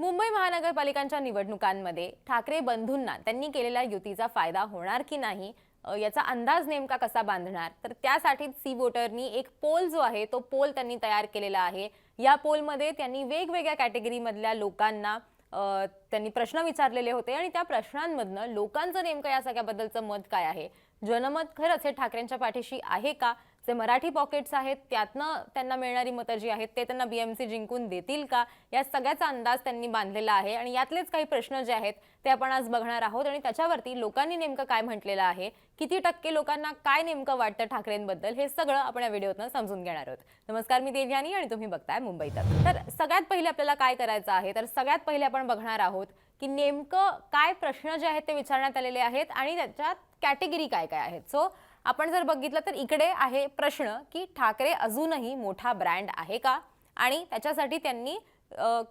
मुंबई महानगरपालिकांच्या निवडणुकांमध्ये ठाकरे बंधूंना त्यांनी केलेल्या युतीचा फायदा होणार की नाही याचा अंदाज नेमका कसा बांधणार, तर त्यासाठी सी वोटरनी एक पोल जो आहे तो पोल त्यांनी तयार केलेला आहे। या पोलमध्ये त्यांनी वेगवेगळ्या कॅटेगरीमधल्या लोकांना त्यांनी प्रश्न विचारलेले होते आणि त्या प्रश्नांमधनं लोकांचं नेमकं या सगळ्याबद्दलचं मत काय आहे। जनमत खरंच हे ठाकरेंच्या पाठीशी आहे का? जे मराठी पॉकेट्स आहेत त्यातनं त्यांना मिळणारी मतं जी आहेत ते त्यांना बीएमसी जिंकून देतील का, या सगळ्याचा अंदाज त्यांनी बांधलेला आहे। आणि यातलेच काही प्रश्न जे आहेत ते आपण आज बघणार आहोत आणि त्याच्यावरती लोकांनी नेमकं काय म्हटलेलं आहे, किती टक्के लोकांना काय नेमकं वाटतं ठाकरेंबद्दल, हे सगळं आपण या व्हिडिओतनं समजून घेणार आहोत। नमस्कार, मी देवयानी आणि तुम्ही बघताय मुंबई तक। तर सगळ्यात पहिले आपल्याला काय करायचं आहे, तर सगळ्यात पहिले आपण बघणार आहोत की नेमकं काय प्रश्न जे आहेत ते विचारण्यात आलेले आहेत आणि त्याच्यात कॅटेगरी काय काय आहेत। सो आपण जर बघितलं तर इकडे आहे प्रश्न की ठाकरे अजूनही मोठा ब्रँड आहे का, आणि त्याच्यासाठी त्यांनी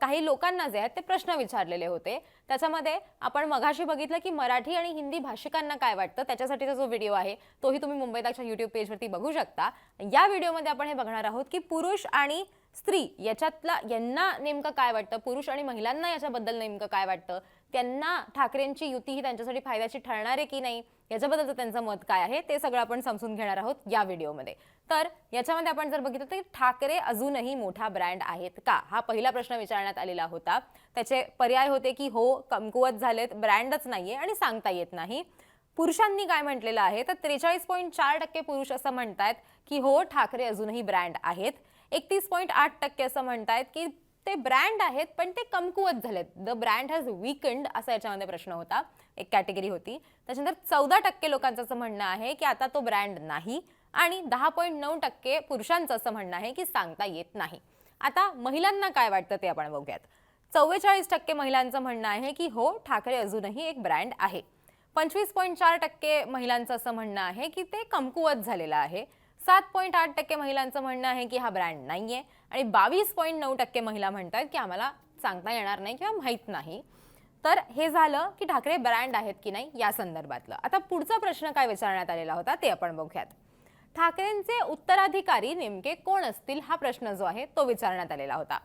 काही लोकांना जे आहेत ते प्रश्न विचारलेले होते। त्याच्यामध्ये आपण मगाशी बघितलं की मराठी आणि हिंदी भाषिकांना काय वाटतं, त्याच्यासाठीचा जो व्हिडिओ आहे तोही तुम्ही मुंबई तकच्या YouTube पेजवरती बघू शकता। या व्हिडिओमध्ये आपण हे बघणार आहोत की पुरुष आणि स्त्री याच्यातला यांना नेमकं काय वाटतं, पुरुष आणि महिलांना याच्याबद्दल नेमकं काय वाटतं, त्यांना ठाकरेंची युती ही त्यांच्यासाठी फायद्याची ठरणार आहे की नाही, याच्याबद्दलचं त्यांचं मत काय आहे ते सगळं आपण समजून घेणार आहोत या व्हिडिओमध्ये। तर याच्यामध्ये आपण जर बघितलं तर ठाकरे अजूनही मोठा ब्रँड आहेत का, हा पहिला प्रश्न विचारण्यात आलेला होता। त्याचे पर्याय होते की हो, कमकुवत झालेत, ब्रँडच नाहीये आणि सांगता येत नाही। पुरुषांनी काय म्हटलेलं आहे तर 43.4% पुरुष असं म्हणतात की हो, ठाकरे अजूनही ब्रँड आहेत। 31.8% असं म्हणतात की ते ब्रँड आहेत पण ते कमकुवत झालेत, द ब्रँड हॅज वीकंड, असा याच्यामध्ये प्रश्न होता, एक कॅटेगरी होती। त्याच्यानंतर 14% लोकांचं असं म्हणणं आहे की आता तो ब्रँड नाही, आणि 10.9% पुरुषांचं असं म्हणणं आहे की सांगता येत नाही। आता महिलांना काय वाटतं ते आपण बघूयात। 44% महिलांचं म्हणणं आहे की हो, ठाकरे अजूनही एक ब्रँड आहे। 25.4% महिलांचं असं म्हणणं आहे की ते कमकुवत झालेलं आहे। 7.8% महिलांचं म्हणणं आहे की हा ब्रँड नाहीये, आणि 22.9% महिला म्हणतात की आम्हाला सांगता येणार नाही किंवा माहित नाही। तर हे झालं की ठाकरे ब्रँड आहेत की नाही या संदर्भातलं। आता पुढचा प्रश्न काय विचारण्यात आलेला होता ते आपण बघूयात। ठाकरेंचे उत्तराधिकारी नेमके कोण असतील, हा प्रश्न जो आहे तो विचारण्यात आलेला होता।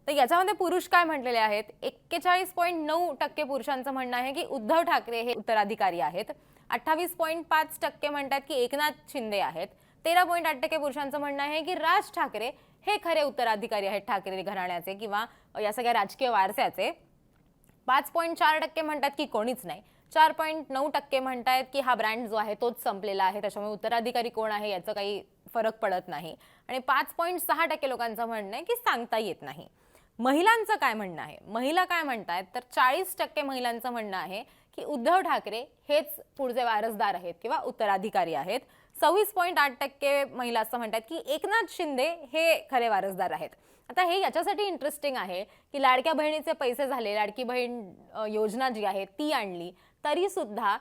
तर याच्यामध्ये पुरुष काय म्हटलेले आहेत, 41.9% पुरुषांचं म्हणणं आहे की उद्धव ठाकरे हे उत्तराधिकारी आहेत। 28.5% म्हणतात की एकनाथ शिंदे आहेत। 13.8% पुरुषांचं म्हणणं आहे की राज ठाकरे हे खरे उत्तराधिकारी आहेत ठाकरे घराण्याचे किंवा या सगळ्या राजकीय वारसाचे। 5.4% म्हणतात की कोणीच नाही। 4.9% म्हणतात की हा ब्रँड जो आहे तोच संपलेला आहे, त्याच्यामुळे उत्तराधिकारी कोण आहे याचं काही फरक पडत नाही। आणि 5.6% लोकांचं म्हणणं आहे की सांगता येत नाही। महिलांचं काय म्हणणं आहे, महिला काय म्हणतात तर 40% महिलांचं म्हणणं आहे की उद्धव ठाकरे हेच पुढचे वारसदार आहेत किंवा उत्तराधिकारी आहेत। 26.8% महिला असं म्हणतात की एकनाथ शिंदे हे खरे वारसदार आहेत। आता हे याच्यासाठी इंटरेस्टिंग आहे की लाडक्या बहिणीचे पैसे झाले, लाडकी बहीण योजना जी आहे ती आणली, तरी सुद्धा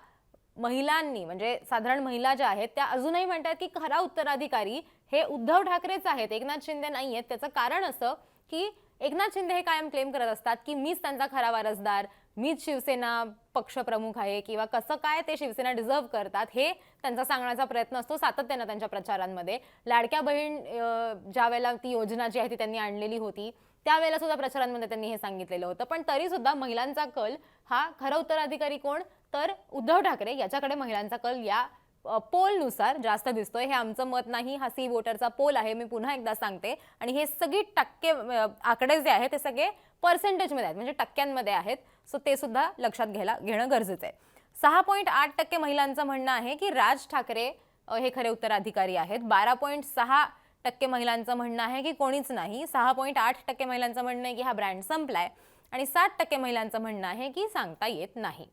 महिलांनी म्हणजे साधारण महिला ज्या आहेत त्या अजूनही म्हणतात की खरा उत्तराधिकारी हे उद्धव ठाकरेच आहेत, एकनाथ शिंदे नाही आहेत। त्याचं कारण असं की एकनाथ शिंदे हे कायम क्लेम करत असतात की मीच त्यांचा खरा वारसदार, मीच शिवसेना पक्षप्रमुख आहे, किंवा कसं काय ते शिवसेना डिझर्व करतात हे त्यांचा सांगण्याचा प्रयत्न असतो सातत्यानं त्यांच्या प्रचारांमध्ये। लाडक्या बहीण ज्या वेळेला ती योजना जी आहे ती त्यांनी आणलेली होती त्यावेळेला सुद्धा प्रचारांमध्ये त्यांनी हे सांगितलेलं होतं, पण तरी सुद्धा महिलांचा कल हा खरा उत्तराधिकारी कोण तर उद्धव ठाकरे याच्याकडे महिलांचा कल या पोलनुसार जास्त दिसतोय। हे आमचं मत नाही, हा सी वोटरचा पोल आहे, मी पुन्हा एकदा सांगते। आणि हे सगळे टक्के आकडे जे आहेत ते सगळे पर्सेंटेजमध्ये आहेत, म्हणजे टक्क्यांमध्ये आहेत। सो ते सुद्धा लक्षात घेणं गरजेचं आहे। 6.8% महिलांचं म्हणणं आहे की राज ठाकरे हे खरे उत्तराधिकारी आहेत। 12.6% महिलांचं म्हणणं आहे की कोणीच नाही। 6.8% महिलांचं म्हणणं आहे की हा ब्रँड संपलाय, आणि 7% महिलांचं म्हणणं आहे की सांगता येत नाही।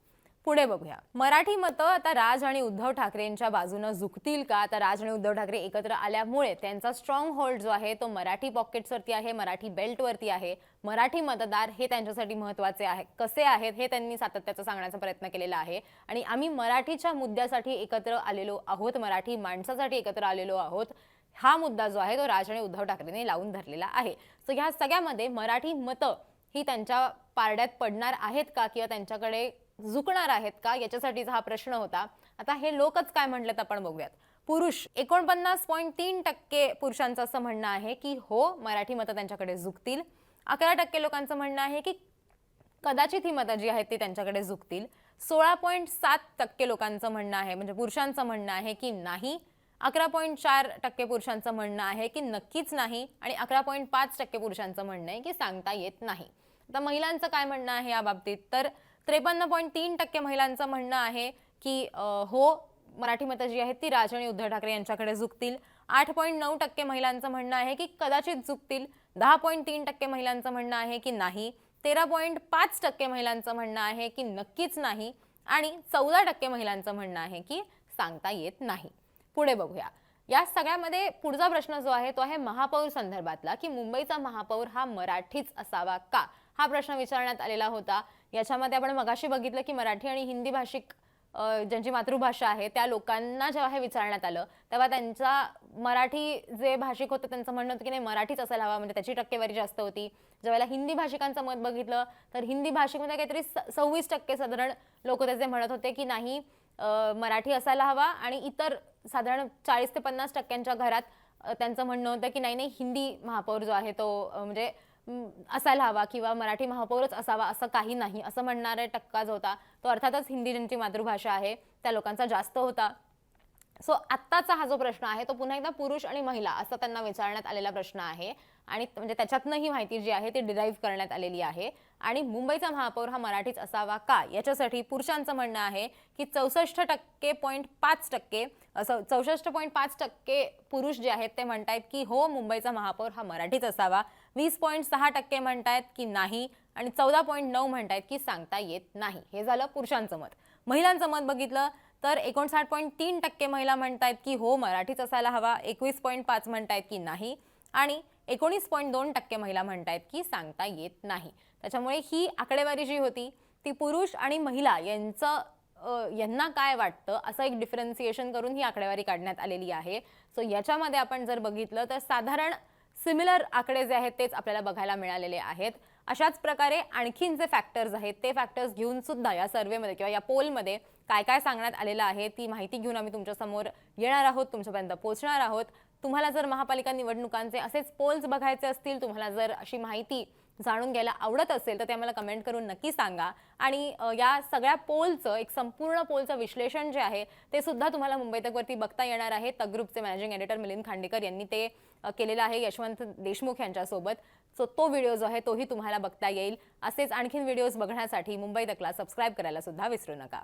पुढे बघूया, मराठी मतं आता राज आणि उद्धव ठाकरेंच्या बाजूने झुकतील का। आता राज आणि उद्धव ठाकरे एकत्र आल्यामुळे त्यांचा स्ट्रॉंग होल्ड जो आहे तो मराठी पॉकेट्सवरती आहे, मराठी बेल्टवरती आहे। मराठी मतदार हे त्यांच्यासाठी महत्त्वाचे आहे, कसे आहेत हे त्यांनी सातत्याचं सांगण्याचा प्रयत्न केलेला आहे। आणि आम्ही मराठीच्या मुद्द्यासाठी एकत्र आलेलो आहोत, मराठी माणसासाठी एकत्र आलेलो आहोत, हा मुद्दा जो आहे तो राज आणि उद्धव ठाकरेंनी लावून धरलेला आहे। सो ह्या सगळ्यामध्ये मराठी मतं ही त्यांच्या पारड्यात पडणार आहेत का किंवा त्यांच्याकडे झुकणार आहेत का, याच्यासाठीचा हा प्रश्न होता। आता हे लोकच काय म्हणलेत आपण बघूयात। पुरुष 49.3% पुरुषांचं असं म्हणणं आहे की हो, मराठी मतं त्यांच्याकडे झुकतील। 11% लोकांचं म्हणणं आहे की कदाचित ही मतं जी आहेत ती त्यांच्याकडे झुकतील. 16.7% लोकांचं म्हणणं आहे, म्हणजे पुरुषांचं म्हणणं आहे की नाही. 11.4% पुरुषांचं म्हणणं आहे की नक्कीच नाही आणि 11.5% पुरुषांचं म्हणणं आहे की सांगता येत नाही. आता महिलांचं काय म्हणणं आहे या बाबतीत, तर 53.3% महिलांचं म्हणणं आहे की हो, मराठी मतं जी आहेत ती राज आणि उद्धव ठाकरे यांच्याकडे झुकतील. 8.9% महिलांचं म्हणणं आहे की कदाचित झुकतील. 10.3% महिलांचं म्हणणं आहे की नाही. 13.5% महिलांचं म्हणणं आहे की नक्कीच नाही आणि 14% महिलांचं म्हणणं आहे की सांगता येत नाही. पुढे बघूया. या सगळ्यामध्ये पुढचा प्रश्न जो आहे तो आहे महापौर संदर्भातला, की मुंबईचा महापौर हा मराठीच असावा का, हा प्रश्न विचारण्यात आलेला होता. याच्यामध्ये आपण मगाशी बघितलं की मराठी आणि हिंदी भाषिक ज्यांची मातृभाषा आहे त्या लोकांना जेव्हा हे विचारण्यात आलं तेव्हा त्यांचा मराठी जे भाषिक होतं त्यांचं म्हणणं होतं की नाही मराठीच असायला हवा, म्हणजे त्याची टक्केवारी जास्त होती. ज्यावेळेला हिंदी भाषिकांचं मत बघितलं तर हिंदी भाषिकमध्ये काहीतरी 26% साधारण लोक त्याचे म्हणत होते की नाही मराठी असायला हवा आणि इतर साधारण 40 ते 50% घरात त्यांचं म्हणणं होतं की नाही हिंदी महापौर जो आहे तो म्हणजे असायला हवा किंवा मराठी महापौरच असावा असं काही नाही असं म्हणणारा टक्का जो होता तो अर्थातच हिंदी ज्यांची मातृभाषा आहे त्या लोकांचा जास्त होता. सो आत्ताचा हा जो प्रश्न आहे तो पुन्हा एकदा पुरुष आणि महिला असं त्यांना विचारण्यात आलेला प्रश्न आहे आणि म्हणजे त्याच्यातनं ही माहिती जी आहे ती डिराईव्ह करण्यात आलेली आहे. आणि मुंबईचा महापौर हा मराठीच असावा का याच्यासाठी पुरुषांचं म्हणणं आहे की 64.5% 64.5% पुरुष जे आहेत ते म्हणतायत की हो मुंबईचा महापौर हा मराठीच असावा. 20.6% म्हणतायत की नाही आणि 14.9 म्हणतायत की सांगता येत नाही. हे झालं पुरुषांचं मत. महिलांचं मत बघितलं तर 59.3% महिला म्हणतायत की हो मराठीच असायला हवा. 21.5 म्हणतायत की नाही आणि 19.2% महिला म्हणतायत की सांगता येत नाही. त्याच्यामुळे ही आकडेवारी जी होती ती पुरुष आणि महिला यांना काय वाटतं असं एक डिफरन्सिएशन करून ही आकडेवारी काढण्यात आलेली आहे. सो याच्यामध्ये आपण जर बघितलं तर साधारण सिमिलर आकडे जे आहेत तेच आपल्याला बघायला मिळालेले आहेत. अशाच प्रकारे आणखीन जे फॅक्टर्स आहेत ते फॅक्टर्स घेऊन सुद्धा या सर्वेमध्ये किंवा या पोलमध्ये काय काय सांगण्यात आलेलं आहे ती माहिती घेऊन आम्ही तुमच्यासमोर येणार आहोत, तुमच्यापर्यंत पोहोचणार आहोत. तुम्हाला जर महापालिका निवडणुकांचे असेच पोल्स बघायचे असतील, तुम्हाला जर अशी माहिती जाणून घ्यायला आवडत असेल तर ते आम्हाला कमेंट करून नक्की सांगा. आणि या सगळ्या पोलचं एक संपूर्ण पोलचं विश्लेषण जे आहे ते सुद्धा तुम्हाला मुंबई तकवरती बघता येणार आहे. तक ग्रुपचे मॅनेजिंग एडिटर मिलिंद खांडेकर यांनी ते केलेलं आहे यशवंत देशमुख यांच्यासोबत. सो तो व्हिडिओ जो आहे तोही तुम्हाला बघता येईल. असेच आणखीन व्हिडिओज बघण्यासाठी मुंबई तकला सबस्क्राईब करायला सुद्धा विसरू नका.